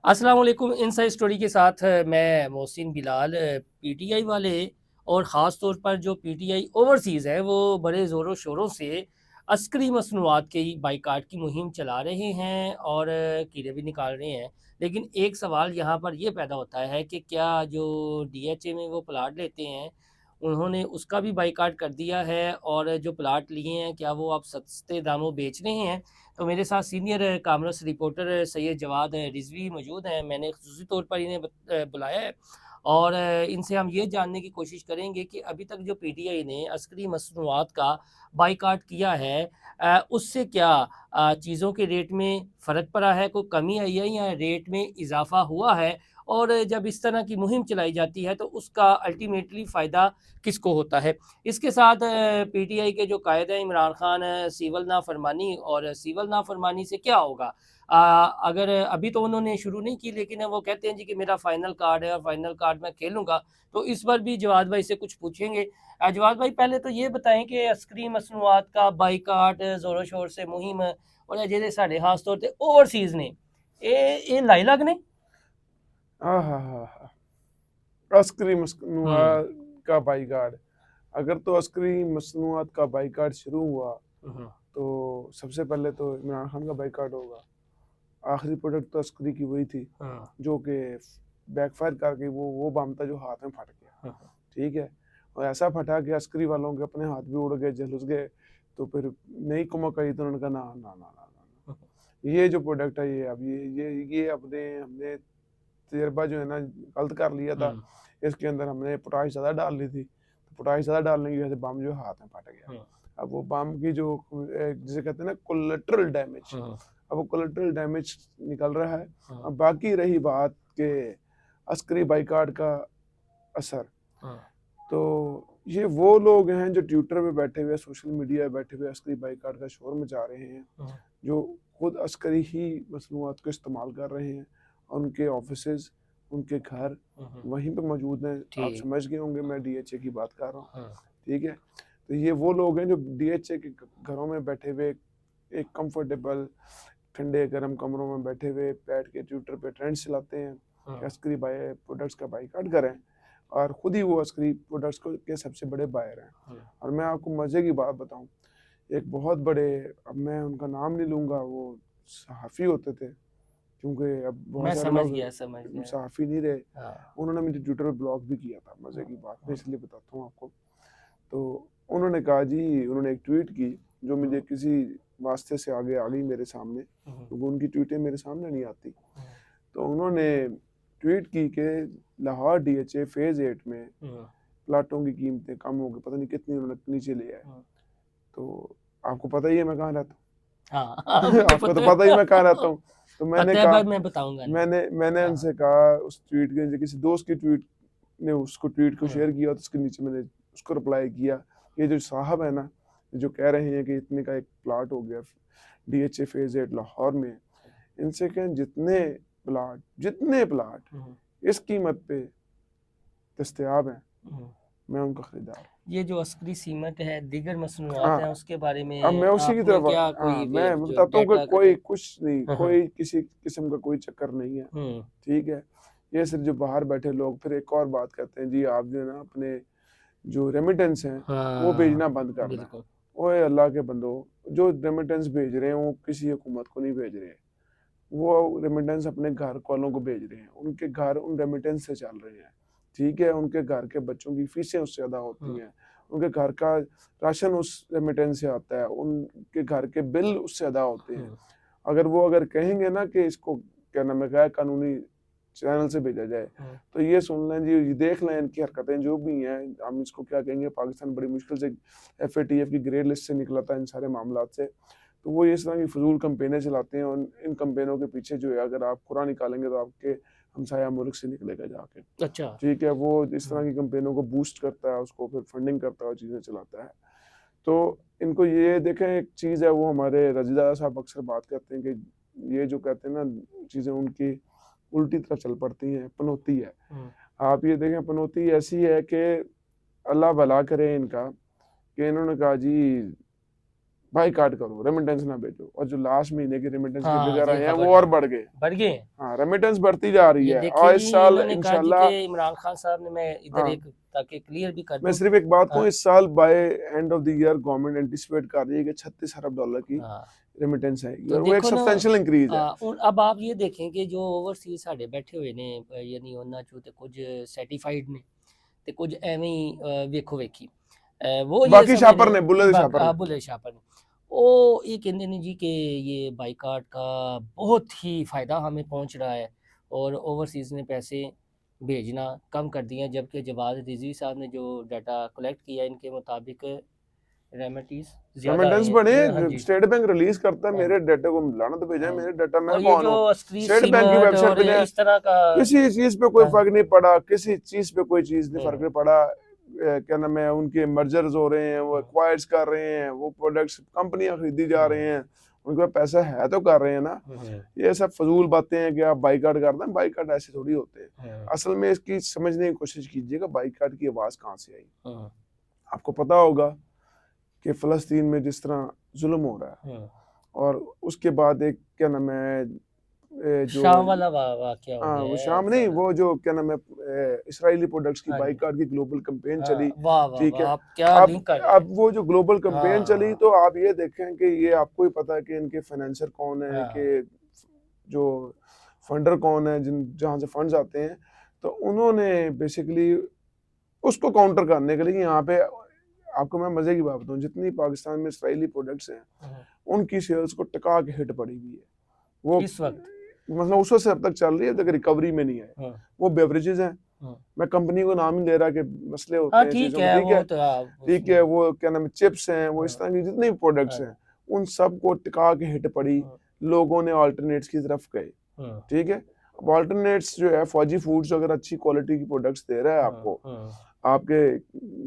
अस्सलाम वालेकुम। Inside story के साथ मैं मोहसिन बिलाल। पीटीआई वाले और ख़ास तौर पर जो पीटीआई ओवरसीज़ है वो बड़े ज़ोरों शोरों से अस्करी मसनूआत के बाइकाट की मुहिम चला रहे हैं और कीड़े भी निकाल रहे हैं। लेकिन एक सवाल यहाँ पर ये पैदा होता है कि क्या जो डीएचए में वो प्लाट लेते हैं उन्होंने उसका भी बाइकाट कर दिया है और जो प्लाट लिए हैं क्या वो आप सस्ते दामों बेच रहे हैं। तो मेरे साथ senior commerce reporter Syed Jawad Rizvi मौजूद हैं। मैंने खुसूसी तौर पर इन्हें बुलाया है और इनसे हम ये जानने की कोशिश करेंगे कि अभी तक जो पीटीआई ने अस्करी मसनूआत का बाइकाट किया है उससे क्या चीज़ों के रेट में फ़र्क पड़ा है, कोई कमी आई है या रेट में इजाफ़ा हुआ है। और जब इस तरह की मुहिम चलाई जाती है तो उसका अल्टीमेटली फ़ायदा किसको होता है। इसके साथ पीटीआई के जो कायद हैं इमरान खान, सिविल नाफरमानी और सिविल नाफरमानी से क्या होगा। अगर अभी तो उन्होंने शुरू नहीं की लेकिन वो कहते हैं जी कि मेरा फाइनल कार्ड है और फाइनल कार्ड मैं खेलूंगा। तो इस पर भी जवाद भाई से कुछ पूछेंगे। जवाद भाई पहले तो ये बताएं कि अस्करी मसनूआत का बाइकाट जोरों शोर से मुहिम और जेह्ड़े साढ़े खास तौर पर ओवरसीज ने ये लाई लगने। आहा अस्करी मसनूआत का बाइकाट। अगर तो अस्करी मसनूआत का बाइकाट शुरू हुआ हम्म। तो सबसे पहले तो इमरान खान का बाइकाट होगा। आखिरी प्रोडक्ट तो अस्करी की वही थी हाँ। जो कि बैकफायर कर गई। वो बम था जो हाथ में फट गया। हाँ। ठीक है, और ऐसा फटा कि अस्करी वालों के अपने हाथ भी उड़ गए, झुलस गए। तो फिर नहीं कुमक आई तो उन्होंने कहा ना ना ना ना ना हाँ। ना। ये जो प्रोडक्ट है ये अब ये अपने हमने तजर्बा जो है ना गलत कर लिया था। हम्म। इसके अंदर हमने पोटाश ज़्यादा डाल ली थी, तो पोटाश ज़्यादा डालने की वजह से बम जो है हाथ में फट गया। हाँ। अब वो बम की जो जिसे कहते हैं ना कोलेटरल डैमेज, हाँ। अब वो कोलेटरल डैमेज निकल रहा है। हाँ। अब बाकी रही बात के अस्करी बाइकाट का असर, हाँ। तो ये वो लोग हैं जो ट्विटर पे बैठे हुए, सोशल मीडिया पे बैठे हुए अस्करी बाइकाट का शोर मचा रहे हैं, हाँ। जो खुद अस्करी ही मसनूआत को इस्तेमाल कर रहे हैं और उनके ऑफिसेज, उनके घर हाँ। वहीं पे मौजूद हैं। आप ठीक। समझ गए होंगे मैं डीएचए की बात कर रहा हूँ। हाँ। ठीक है, तो ये वो लोग हैं जो डीएचए के घरों में बैठे हुए एक कंफर्टेबल ठंडे गर्म कमरों में बैठे हुए बैठ के ट्विटर पे ट्रेंड्स चलाते हैं कि हाँ। अस्करी बाय प्रोडक्ट्स का बाइकाट करें, और खुद ही वो अस्करी प्रोडक्ट्स को के सबसे बड़े बायर हैं। हाँ। और मैं आपको मज़े की बात बताऊं, एक बहुत बड़े, अब मैं उनका नाम नहीं लूँगा, वो सहाफ़ी होते थे, क्योंकि अब बहुत मैं सारे समझ लोग गया, समझ गया। सहाफ़ी नहीं रहे। हाँ। उन्होंने मुझे ट्विटर पे ब्लॉक भी किया था। मज़े हाँ। की बात मैं हाँ। इसलिए बताता हूँ आपको। तो उन्होंने कहा जी, उन्होंने एक ट्वीट की जो मुझे हाँ। किसी वास्ते से आगे आ गई मेरे सामने, हाँ। क्योंकि उनकी ट्वीटें मेरे सामने नहीं आती। हाँ। तो उन्होंने ट्वीट की कि लाहौर डीएचए फ़ेज़ 8 में हाँ। प्लाटों की कीमतें कम हो गई, पता नहीं कितनी उन्होंने नीचे लिया है। हाँ। तो आपको पता ही है मैं कहाँ रहता हाँ, हाँ, हूँ। मुझे आपको तो पता पता ही मैं कहाँ रहता है। हूँ। तो मैंने पता है कहा, भाई, मैं बताऊँगा नहीं। मैंने हाँ। उनसे कहा, उस ट्वीट के किसी दोस्त की ट्वीट ने उसको ट्वीट को हाँ। शेयर किया, तो उसके नीचे मैंने उसको रिप्लाई किया, ये जो साहब है ना, जो कह रहे हैं कि इतने का एक प्लाट हो गया डीएचए फ़ेज़ 8 लाहौर में, इनसे कहें जितने प्लाट हाँ। इस कीमत पे दस्तयाब हैं, हाँ। मैं उनका खरीदार हूँ। ये जो अस्करी सीमेंट है, दीगर मसनूआत हाँ, हैं, उसके बारे अब मैं में उसी की आपने तरफ क्या हाँ, कोई मैं जो बताता हूँ कि डाटा कोई इकट्ठा। कुछ नहीं, हाँ। हाँ। कोई किसी किस्म का कोई चक्कर नहीं है। ठीक है? ये सिर्फ़ जो बाहर बैठे लोग फिर एक और बात कहते हैं, जी आप जो है ना अपने जो रेमिटेंस हैं, वो भेजना हाँ, बंद कर दें। बिल्कुल। ओए अल्लाह के बंदो, जो रेमिटेंस भेज रहे हैं वो किसी हुकूमत को नहीं भेज रहे हैं। वो रेमिटेंस अपने घर वालों को भेज रहे हैं। उनके घर उन रेमिटेंस से चल रहे हैं। ठीक है? उनके घर के बच्चों की फीसें उससे अदा होती हाँ। हैं। उनके घर का राशन उस रेमिटेंस से आता है। उनके घर के बिल उससे अदा होते हैं। हाँ। अगर कहेंगे ना कि इसको क्या नाम है गैर कानूनी चैनल से भेजा जाए, हाँ। तो ये सुन लें जी, ये देख लें इनकी हरकतें जो भी हैं, हम इसको क्या कहेंगे, पाकिस्तान बड़ी मुश्किल से एफएटीएफ की ग्रे लिस्ट से निकला था इन सारे मामलात से। तो वो इस तरह की फ़िज़ूल कैम्पेनें चलाते हैं, और इन कैम्पेनों के पीछे जो है अगर आप खुरा निकालेंगे तो आपके हमसाया मुल्क से निकलेगा जाके। अच्छा। ठीक है? वो इस तरह हाँ। की कैम्पेनों को बूस्ट करता है, उसको फिर फंडिंग करता है और चीज़ें चलाता है। तो इनको ये देखें, एक चीज़ है, वो हमारे रज़ीज़ादा साहब अक्सर बात करते हैं कि ये जो कहते हैं ना चीज़ें उनकी उल्टी तरफ चल पड़ती हैं, पनौती है। हाँ। आप ये देखें, पनौती ऐसी है कि अल्लाह भला करे इनका, कि इन्होंने कहा जी बाइकाट करो, रेमिटेंस ना भेजो। और जो लास्ट महीने की रेमिटेंस के हाँ फिगर ये आए हैं खबर वो और है, बढ़ गए। बढ़ गए हैं। हाँ, रेमिटेंस बढ़ती जा रही ये है देखिए और जी, इस साल इन्होंने कहा जी इंशाल्लाह, कि इमरान खान साहब ने, मैं इधर हाँ, एक ताकि क्लियर भी कर मैं दूं। सिर्फ एक बात कहूँ, हाँ इस साल by end of the year government anticipate कर रही है कि 36 अरब डॉलर की हाँ, रेमिटेंस आएगी तो और वो एक देखो ना, सब्सटेंशियल इंक्रीज है। अब आप ये देखें कि जो ओवरसीज साढ़े बैठे हुए ने, यानी ਉਹਨਾਂ ਚੋਂ ਤੇ ਕੁਝ ਸਰਟੀਫਾਈਡ ਨੇ ਤੇ ਕੁਝ ਐਵੇਂ ਹੀ ਵੇਖੋ ਵੇਖੀ, वो ये बाकी समझ शापर रहे ने, हैं कि बुल्ले दे शापर ने, बुले शाह पर वो ये कहते हैं जी कि ये बाईकाट का बहुत ही फ़ायदा हमें पहुंच रहा है और ओवरसीज़ ने पैसे भेजना कम कर दिए हैं, जबकि जवाद रिजवी साहब ने जो डाटा कलेक्ट किया इनके मुताबिक रेमिटीज ज़्यादा आए रेमिटेंस हैं। बढ़े। हाँ जी। स्टेट बैंक रिलीज करता है, हाँ मेरे डाटा को लाना तो भेजा है, हाँ मेरे जी। डाटा मैं और ये कौन जो हूँ? स्क्रीन स्टेट बैंक की सीमट वेबसाइट और पे ने इस तरह का, किसी चीज पे कोई हाँ, फर्क नहीं पड़ा, किसी चीज पे कोई चीज नहीं फर्क हम्म, नहीं पड़ा। क्या नाम है, उनके मर्जर्स हो रहे हैं, वो एक्वायर्स कर रहे हैं, वो प्रोडक्ट्स कंपनियां खरीदी जा रहे हैं, उनके पास पैसा है तो कर रहे हैं ना। हम्म, ये सब फजूल बातें हैं कि आप बाइकाट कर दें, बाइकाट ऐसे थोड़ी होते हैं। हम्म, असल में इसकी समझने की कोशिश कीजिएगा, बाइकाट की आवाज कहाँ से आई। हम्म, आपको पता होगा कि फ़लस्तीन में जिस तरह जुल्म हो रहा है, हम्म। और उसके बाद एक क्या नाम है, जो शाम वाला वाकया हो हाँ, गया वो है शाम नहीं, सारा। वो जो क्या नाम है, इसराइली प्रोडक्ट्स की हाँ जी। बाइकाट की ग्लोबल कैंपेन हाँ, चली, वाह वाह ठीक वाह, है। आप क्या अब लिंक कर रहे हैं। अब वो जो ग्लोबल कैंपेन चली, हाँ तो आप ये देखें कि ये आपको ही पता है कि इनके फाइनेंसर कौन है, हाँ। कि जो फंडर कौन है, जिन जहाँ से फंड्स आते हैं। तो उन्होंने बेसिकली उसको काउंटर करने के लिए यहाँ पे, आपको मैं मजे की बात बताऊँ, जितनी पाकिस्तान में इसराइली प्रोडक्ट्स हैं हम्म, उनकी सेल्स को टिका के हिट पड़ी हुई है। वो इस वक्त। मतलब उस वक्त से अब तक चल रही है, तक रिकवरी में नहीं आए। हम्म, वो बेवरेजेस हैं, हम्म। मैं कंपनी को नाम नहीं ले रहा कि मसले होते हाँ हैं ठीक चीज़ों में, है, ठीक है, वो तो आप ठीक है। उसमें। वो क्या नाम है, चिप्स हैं, वो इस हाँ तरह की जितने भी प्रोडक्ट्स हाँ हैं, उन सब को टिका के हिट पड़ी। हाँ, लोगों ने अल्टरनेट्स की तरफ गए, हाँ ठीक है। अब अल्टरनेट्स जो है, फौजी फूड्स अगर अच्छी क्वालिटी की प्रोडक्ट्स दे रहा है आपको, हाँ आपके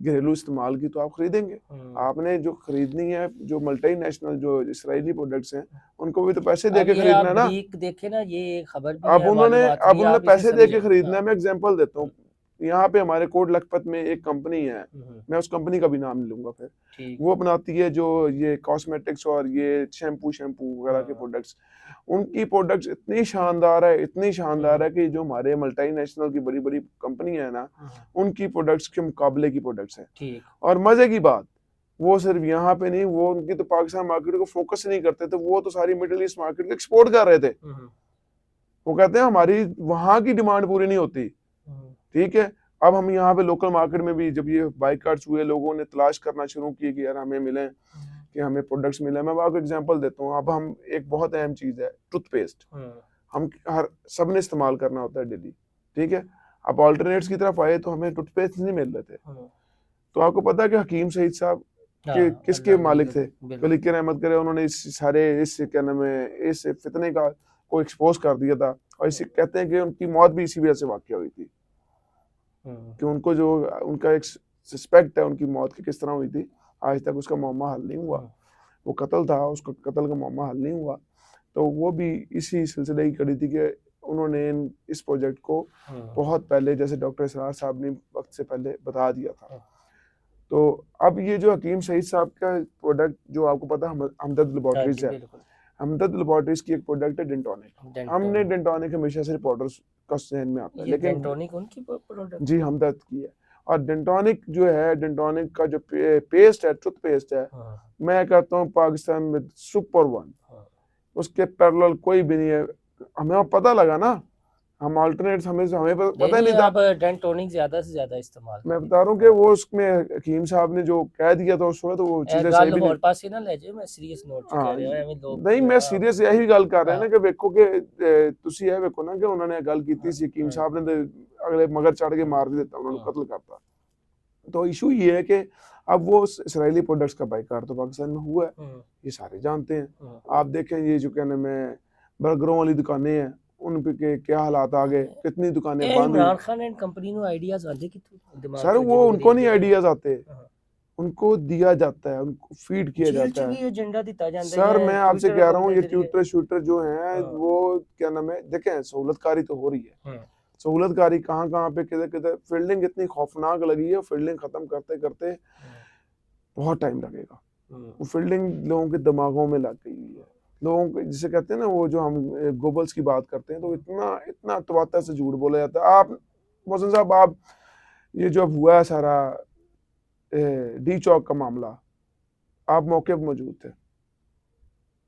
घरेलू इस्तेमाल की, तो आप खरीदेंगे। हाँ। आपने जो खरीदनी है, जो मल्टीनेशनल जो इसराइली प्रोडक्ट्स हैं, उनको भी तो पैसे दे अब के ये आप खरीदना है ना। ब्रीक देखे ना, ये खबर भी है, मालूमात अब भी, उन्होंने आप इसे पैसे दे के समझें। खरीदना हाँ। है। मैं एग्जांपल देता हूँ, यहाँ पे हमारे कोट लखपत में एक कंपनी है, हम्म, मैं उस कंपनी का भी नाम नहीं लूंगा फिर। ठीक। वो बनाती है जो ये कॉस्मेटिक्स और ये शैम्पू शैम्पू वगैरह के हाँ प्रोडक्ट्स। उनकी प्रोडक्ट्स इतनी शानदार है, इतनी शानदार है कि जो हमारे मल्टीनेशनल की बड़ी बड़ी कंपनी है ना, उनकी प्रोडक्ट्स के मुकाबले की प्रोडक्ट्स हैं। ठीक। और मजे की बात, वो सिर्फ यहाँ पे नहीं, वो उनकी तो पाकिस्तान मार्केट को फोकस नहीं करते थे, वो तो सारी मिडिल ईस्ट मार्केट को एक्सपोर्ट कर रहे थे। वो कहते हैं हमारी वहां की डिमांड पूरी नहीं होती, ठीक है। अब हम यहाँ पे लोकल मार्केट में भी, जब ये बाइकाट्स हुए, लोगों ने तलाश करना शुरू की कि यार हमें मिले, कि हमें प्रोडक्ट्स मिले। मैं आपको एग्जांपल देता हूँ। अब हम, एक बहुत अहम चीज है टूथपेस्ट, हम हर सब ने इस्तेमाल करना होता है डेली, ठीक है। अब ऑल्टरनेट्स की तरफ आए तो हमें टूथपेस्ट नहीं मिल रहे थे। तो आपको पता है कि हकीम सईद साहब के हाँ, किसके अल्लाह मालिक वली थे? बिल्कुल। वली की रहमत करे, उन्होंने इस सारे इस क्या नाम है, इस फितने का को एक्सपोज कर दिया था। और इसे कहते हैं कि उनकी मौत भी इसी वजह से वाकई हुई थी, कि उनको जो उनका एक सस्पेक्ट है उनकी मौत की किस तरह हुई थी, आज तक उसका मामला हल नहीं हुआ। वो कत्ल था, उसका कत्ल का मामला हल नहीं हुआ। तो वो भी इसी सिलसिले की कड़ी थी कि उन्होंने इस प्रोजेक्ट को बहुत पहले, जैसे डॉक्टर इसरार साहब ने वक्त से पहले बता दिया था। तो अब ये जो हकीम सईद साहब का प्रोडक्ट, जो आपको पता है हमदर्द लेबोरेटरीज है, हमदर्द लेबोरेटरीज की एक प्रोडक्ट है डेंटोनिक। हमने डेंटोनिक हमेशा से रिपोर्टर्स का जहन में आता है, लेकिन डेंटोनिक उनकी प्रोडक्ट जी हमदर्द की है। और डेंटोनिक जो है, डेंटोनिक का जो पेस्ट है, टूथपेस्ट है, मैं कहता हूँ पाकिस्तान में सुपर वन, उसके पैरेलल कोई भी नहीं है। हमें पता लगा ना, हम अल्टरनेट्स हमें पता ही नहीं था। आप डेंटोनिक ज्यादा से ज्यादा इस्तेमाल मैं बता रहा हूँ कि वो उसमें हकीम साहब ने जो कह दिया था उसमें, तो वो चीजें सही भी नहीं। पास ना ले जाए, मैं सीरियस नोट च कह रहा हूं, लोग नहीं, मैं सीरियस यही गल कर रहे हैं ना कि वेखो कि ਤੁਸੀਂ ਇਹ ਵੇਖੋ ਨਾ ਕਿ ਉਹਨਾਂ ਨੇ ਗੱਲ ਕੀਤੀ ਸੀ ਹकीम साहब ने, तो अगले मगर चढ़ के मार भी देता, उन्होंने कत्ल करता। तो इशू ये है कि अब वो इसराइली प्रोडक्ट्स का बाइकाट तो पाकिस्तान में हुआ है, ये सारे जानते हैं। आप देखें ये जो कहने में बर्गरों वाली दुकानें हैं, उन पे के क्या हालात आ गए, कितनी दुकानें बंद हुई। Imran Khan and company no ideas आते कितने सर वो उनको नहीं आइडियाज आते, उनको दिया जाता है, उनको फीड किया जाता है। एजेंडा दिता जाता है। सर मैं आपसे कह रहा हूँ, ये ट्यूटर शूटर जो हैं, वो क्या नाम है, देखें सहूलतकारी तो हो रही है। सहूलतकारी कहाँ कहाँ पे, किधर किधर फील्डिंग इतनी खौफनाक लगी है, फील्डिंग खत्म करते करते बहुत टाइम लगेगा। वो फील्डिंग लोगों के दिमागों में लग गई हुई है। लोगों को जिसे कहते हैं ना, वो जो हम गोबल्स की बात करते हैं, तो इतना इतना तवातर से झूठ बोला जाता है। आप मोहसिन साहब, आप ये जो अब हुआ है सारा डी चौक का मामला, आप मौके पर मौजूद थे।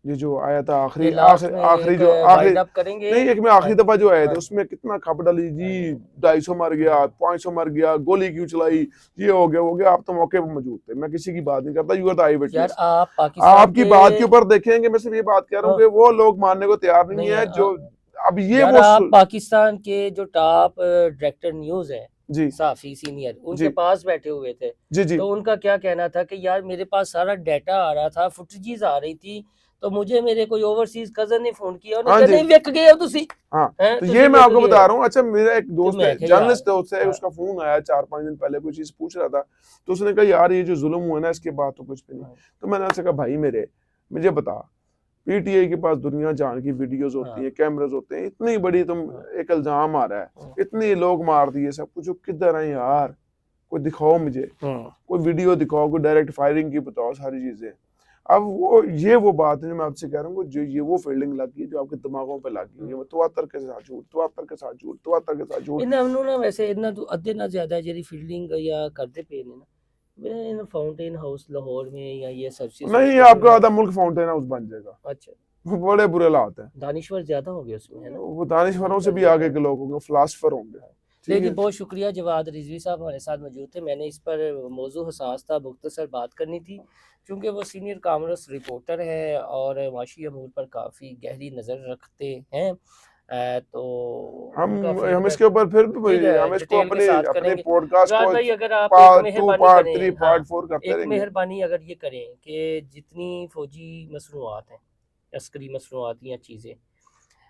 ये जो आया था ये आखिरी लास्ट आखिरी में आखिरी एक जो आखिरी वाइंड अप करेंगे। नहीं, एक में आखिरी दफा जो आए थे हाँ उसमें कितना खप डाली जी, जी 250 मर गया, 500 मर गया, गोली क्यों चलाई, ये हो गया वो गया। आप तो मौके पर मौजूद थे, मैं किसी की बात नहीं करता, यू आर द आई यार, विटनेस। आप पाकिस्तान आपकी के बात के ऊपर देखेंगे, मैं सिर्फ ये बात कह रहा हूँ हाँ, कि वो लोग मानने को तैयार नहीं नहीं है जो अब ये यार, वो आप पाकिस्तान के जो टॉप डायरेक्टर न्यूज है, जी साफी सीनियर, उनके जी पास बैठे हुए थे। जी जी तो उनका क्या कहना था कि यार मेरे पास सारा डाटा आ रहा था, फुटेजेस आ रही थी, तो मुझे मेरे कोई ओवरसीज कजन ने फोन किया, उन्होंने हाँ कहा जी नहीं विक गए हो तुसी हाँ। हैं, तो तुसी ये मैं विक आपको गए बता हो। रहा हूँ। अच्छा, मेरा एक तो दोस्त मैं है, क्या जर्नलिस्ट यार, दोस्त है, उसका फोन आया 4-5 दिन पहले, कोई चीज पूछ रहा था, तो उसने कहा यार ये जो जुल्म हुआ ना, इसके बाद तो कुछ भी नहीं। तो मैंने उससे कहा भाई मेरे, मुझे बता, पीटीआई के पास दुनिया जान की वीडियोस होती हैं, कैमरास होते हैं, इतनी बड़ी तुम एक इल्जाम आ रहा है, इतने लोग मार दिए, सब कुछ, किधर है यार, कोई दिखाओ मुझे, कोई वीडियो दिखाओ, कोई डायरेक्ट फायरिंग की बताओ, सारी चीजें। अब वो बात है जो मैं आपसे कह रहा हूँ, जो ये वो फील्डिंग लग गई जो आपके दिमागों पे लग गई है, तवातर के साथ झूठ, तवातर के साथ झूठ, तवातर के साथ झूठ। ਇਹਨਾਂ ਨੂੰ ਨਾ ਵੈਸੇ ਇਹਨਾਂ ਤੋਂ ਅੱਧੇ ਨਾਲ ਜ਼ਿਆਦਾ ਜਿਹੜੀ ਫੀल्डिंग या करते पे ने ना, मैं इन फाउंटेन हाउस लाहौर में या ये सर्विसेज नहीं, हॉस्पिटल आपका है। आधा मुल्क फाउंटेन हाउस बन जाएगा। अच्छा, बड़े बुरे हालात हैं। दानिश्वर ज्यादा हो गए उसमें, है ना। वो दानिशवरों से भी आगे के लोग होंगे, फिलासफर होंगे। ठीक लेकिन है। बहुत शुक्रिया, जवाद रिजवी साहब हमारे साथ मौजूद थे। मैंने इस पर मौजू हसास था, मुख्तसर बात करनी थी, क्योंकि वो सीनियर कॉमर्स रिपोर्टर है और माशी अमूर पर काफ़ी गहरी नज़र रखते हैं। तो हम उनका हम फीडबैक इसके ऊपर फिर ठीक है, हम इसको डिटेल के अपने साथ अपने करेंगे। पॉडकास्ट जवाद को भाई, अगर आप एक पार्ट 2, मेहरबानी पार्ट करें, 3, हाँ, पार्ट 4 करते एक रहेंगे। मेहरबानी अगर ये करें कि जितनी फौजी मसनूआत हैं, अस्करी मसनूआत या चीज़ें,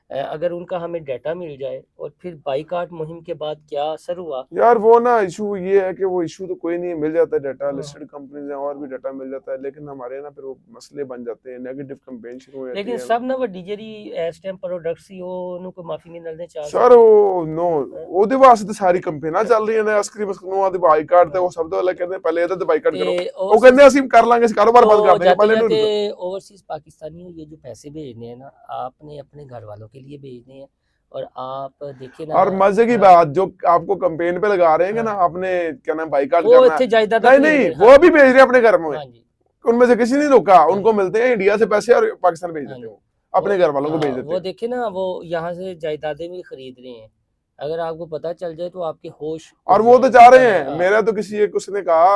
अगर उनका हमें डाटा मिल जाए और फिर बाईकाट मुहिम के बाद क्या असर हुआ। यार वो ना इशू ये है कि वो इशू तो कोई नहीं है, मिल जाता है डाटा, हाँ, लिस्टेड कंपनीज हैं और भी डाटा मिल जाता है, लेकिन हमारे ना फिर वो मसले बन जाते हैं, नेगेटिव कैंपेन शुरू हो जाती लेकिन है। सब ना ਵੱਡੀ ਜਿਹੜੀ ਇਸ ਟਾਈਮ प्रोडक्ट ਸੀ ਉਹਨੂੰ ਕੋਈ ਮਾਫੀ ਨਹੀਂ ਮਿਲਦੇ ਚਾਂਸ सर वो नो ਉਹਦੇ ਵਾਸਤੇ ਤਾਂ ਸਾਰੀ ਕੰਪੇਨਾਂ ਚੱਲ ਰਹੀਆਂ ਨੇ, ਅਸਕਰੀ ਮਸਨੂਆਂ ਦੇ ਬਾਈਕਾਟ ਤੇ ਉਹ ਸਭ ਤੋਂ ਪਹਿਲਾਂ ਕਹਿੰਦੇ ਪਹਿਲੇ ਇਹਦਾ ਤੇ ਬਾਈਕਾਟ ਕਰੋ, ਤੇ ਉਹ ਕਹਿੰਦੇ ਅਸੀਂ ਕਰ ਲਾਂਗੇ, ਅਸੀਂ ਕਾਰੋਬਾਰ ਬੰਦ ਕਰ देंगे, जाते पहले जाते नहीं। ओवरसीज पाकिस्तानियों, ये जो पैसे भेजने हैं ना, आपने अपने घर वालों के लिए भेजने हैं, और आप देखिए ना, और मजे की बात जो आपको कंपेन पे लगा रहे हैं कि ना आपने क्या नाम बाइकाट वो करना इतने है, जायदाद नहीं नहीं, वो भी भेज रहे हैं अपने घर में, हाँ जी, उनमें से किसी ने रोका, उनको मिलते हैं इंडिया से पैसे और पाकिस्तान भेज हाँ देते जी, हैं, अपने घर वालों को भेज हाँ, देते वो हैं। देखिए ना, वो यहाँ से जायदादें भी खरीद रहे हैं। अगर आपको पता चल जाए तो आपके होश और उड़ वो तो जाएं। जा रहे हैं। हाँ, मेरा तो किसी एक उसने कहा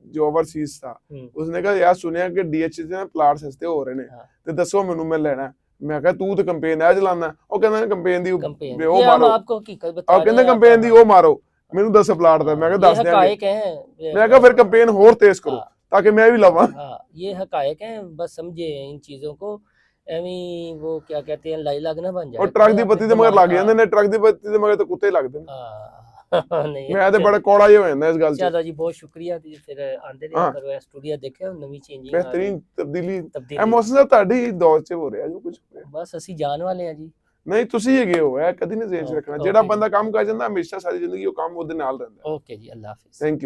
जो ओवरसीज था, हम्म, उसने कहा यार सुनिया कि डीएचसी से प्लाट सस्ते हो रहे ने, हाँ, ਤੇ ਦੱਸੋ ਮੈਨੂੰ ਮੈਂ ਲੈਣਾ। ਮੈਂ ਕਿਹਾ ਤੂੰ ਤੇ ਕੰਪੇਨ ਐ ਚਲਾਉਣਾ, ਉਹ ਕਹਿੰਦਾ ਕੰਪੇਨ ਦੀ कंपेन, ਉਹ ये हम ਮਾਰੋ, आपको हकीकत बता ਉਹ रहे ਕਹਿੰਦੇ हैं, आप ਕੰਪੇਨ ਦੀ हाँ, ਉਹ ਮਾਰੋ, ਮੈਨੂੰ 10 ਪਲਾਟ ਦਾ। ਮੈਂ ਕਿਹਾ ये ਦੱਸ ਦਿਆਂਗੇ। हकायक हैं। ਮੈਂ ਕਿਹਾ ਫਿਰ ਕੰਪੇਨ ਹੋਰ ਤੇਜ਼ ਕਰੋ हाँ, ਤਾਂ ਕਿ ਮੈਂ ਵੀ ਲਵਾਂ। हाँ, ये हकायक हैं, बस समझे इन चीज़ों को। एवी वो क्या कहते हैं, लाई लगना बन ਉਹ जाए ਟਰੱਕ अपने ਦੀ अपने ਬੱਤੀ ਦੇ ਮਗਰ दिमाग। ਲੱਗ ਜਾਂਦੇ ਨੇ, ਟਰੱਕ ਦੀ ਬੱਤੀ ਦੇ ਮਗਰ ਤਾਂ ਕੁੱਤੇ ਲੱਗਦੇ ਨੇ। हाँ नहीं, ਮੈਂ ਤੇ चलो ਬੜਾ ਕੋੜਾ ਜਿਹਾ ਹੋ ਜਾਂਦਾ ਇਸ ਗੱਲ 'ਚ। चलो जी, बहुत शुक्रिया जी, फिर आंदे रहा ਹਾਂ, करो स्टूडियो, देखे नवी चेंजिंग आ गई, ਬਿਹਤਰੀਨ ਤਬਦੀਲੀ तब्दीली। ਮੌਸਮ ਸਾਹਿਬ ਤੁਹਾਡੀ ਦੌਰ 'ਚ ਹੋ ਰਿਹਾ ਜੋ ਕੁਝ ਹੋ ਰਿਹਾ। बस ਅਸੀਂ ਜਾਣ ਵਾਲੇ ਹਾਂ ਜੀ। ਨਹੀਂ ਤੁਸੀਂ ਹੈਗੇ ਹੋ, ਇਹ ਕਦੀ ਨਹੀਂ ਜ਼ੇਨ 'ਚ ਰੱਖਣਾ। ਜਿਹੜਾ ਓਕੇ ਜੀ, ਬੰਦਾ ਕੰਮ ਕਰ ਜਾਂਦਾ ਹਮੇਸ਼ਾ ਸਾਰੀ ਜ਼ਿੰਦਗੀ ਉਹ ਕੰਮ ਉਹਦੇ ਨਾਲ ਰਹਿੰਦਾ। ਓਕੇ ਜੀ, ਅੱਲਾ ਹਾਫਿਜ਼। Thank you.